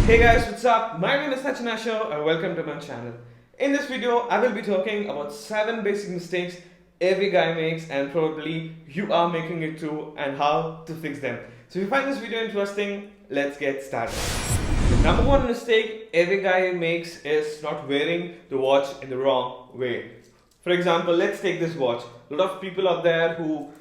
Hey guys, what's up? My name is Sachin and welcome to my channel. In this video, I will be talking about 7 basic mistakes every guy makes and probably you are making it too and how to fix them. So if you find this video interesting, let's get started. The number one mistake every guy makes is not wearing the watch in the wrong way. For example, let's take this watch. A lot of people out there who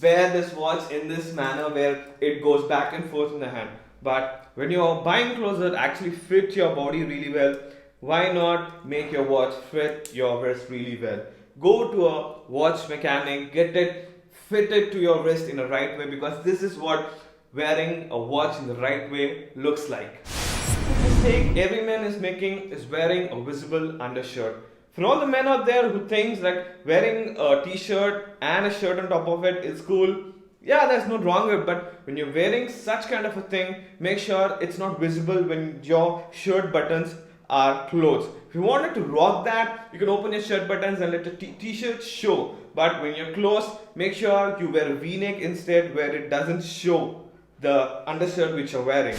wear this watch in this manner where it goes back and forth in the hand. But when you're buying clothes that actually fit your body really well, why not make your watch fit your wrist really well? Go to a watch mechanic, get it fitted to your wrist in the right way, because this is what wearing a watch in the right way looks like. The mistake every man is making is wearing a visible undershirt. For all the men out there who thinks that wearing a t-shirt and a shirt on top of it is cool, yeah, there's no wrong with it, but when you're wearing such kind of a thing, make sure it's not visible when your shirt buttons are closed. If you wanted to rock that, you can open your shirt buttons and let the t-shirt show. But when you're closed, make sure you wear a v-neck instead where it doesn't show the undershirt which you're wearing.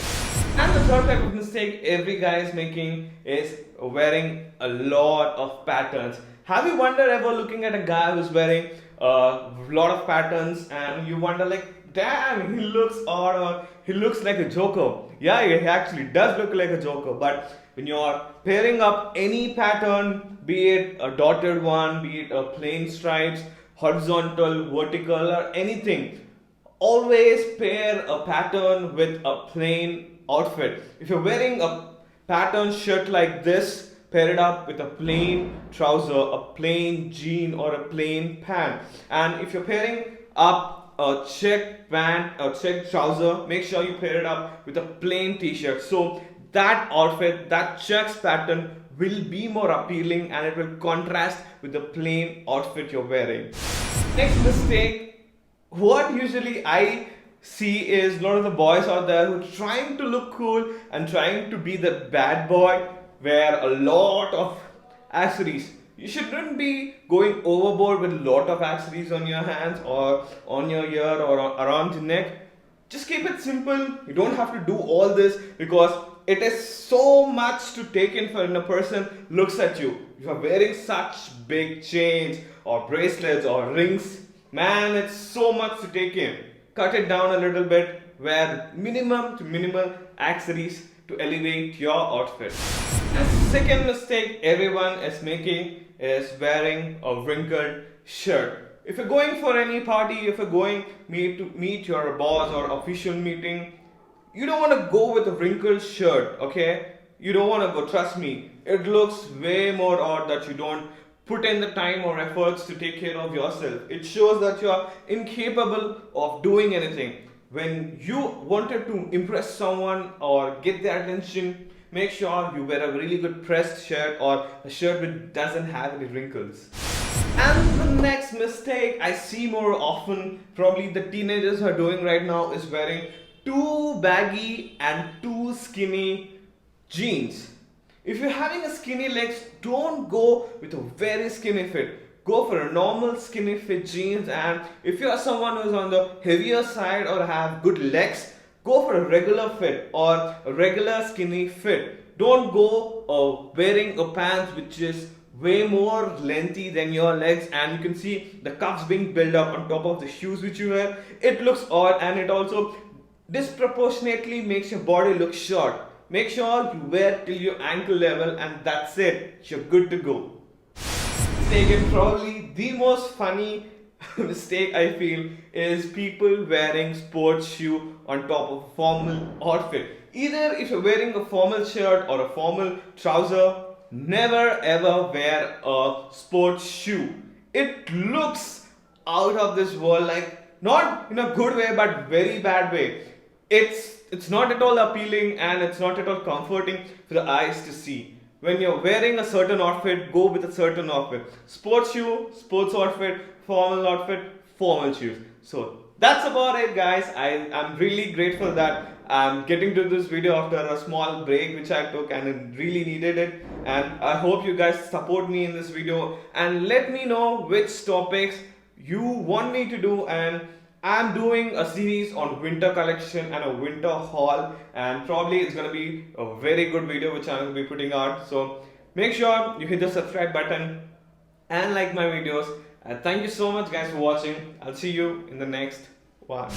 And the third type of mistake every guy is making is wearing a lot of patterns. Have you wondered ever looking at a guy who's wearing a lot of patterns and you wonder like, damn, he looks odd or he looks like a joker. Yeah, he actually does look like a joker. But when you're pairing up any pattern, be it a dotted one, be it a plain stripes, horizontal, vertical or anything, always pair a pattern with a plain outfit. If you're wearing a pattern shirt like this, pair it up with a plain trouser, a plain jean or a plain pant. And if you're pairing up a check pant or check trouser, make sure you pair it up with a plain t-shirt. So that outfit, that checks pattern will be more appealing and it will contrast with the plain outfit you're wearing. Next mistake, what usually I see is a lot of the boys out there who are trying to look cool and trying to be the bad boy, wear a lot of accessories. You shouldn't be going overboard with a lot of accessories on your hands or on your ear or around your neck. Just keep it simple. You don't have to do all this because it is so much to take in for when a person looks at you. If you're wearing such big chains or bracelets or rings, man, it's so much to take in. Cut it down a little bit, wear minimum to minimal accessories to elevate your outfit. The second mistake everyone is making is wearing a wrinkled shirt. If you're going for any party, if you're going to meet your boss or official meeting, you don't want to go with a wrinkled shirt, okay? You don't want to go, trust me. It looks way more odd that you don't put in the time or efforts to take care of yourself. It shows that you are incapable of doing anything. When you wanted to impress someone or get their attention, make sure you wear a really good pressed shirt or a shirt which doesn't have any wrinkles. And the next mistake I see more often, probably the teenagers are doing right now, is wearing too baggy and too skinny jeans. If you're having a skinny legs, don't go with a very skinny fit. Go for a normal skinny fit jeans, and if you are someone who's on the heavier side or have good legs, go for a regular fit or a regular skinny fit. Don't go wearing a pants which is way more lengthy than your legs and you can see the cuffs being built up on top of the shoes which you wear. It looks odd and it also disproportionately makes your body look short. Make sure you wear till your ankle level and that's it. You're good to go. Second, probably the most funny mistake I feel is people wearing sports shoe on top of a formal outfit. Either if you're wearing a formal shirt or a formal trouser, never ever wear a sports shoe. It looks out of this world, like not in a good way but very bad way. It's not at all appealing and it's not at all comforting for the eyes to see. When you're wearing a certain outfit, go with a certain outfit. Sports shoe, sports outfit, formal shoes. So that's about it guys. I'm really grateful that I'm getting to this video after a small break which I took and it really needed it. And I hope you guys support me in this video and let me know which topics you want me to do and I'm doing a series on winter collection and a winter haul, and probably it's gonna be a very good video which I'm gonna be putting out. So make sure you hit the subscribe button and like my videos. Thank you so much, guys, for watching. I'll see you in the next one.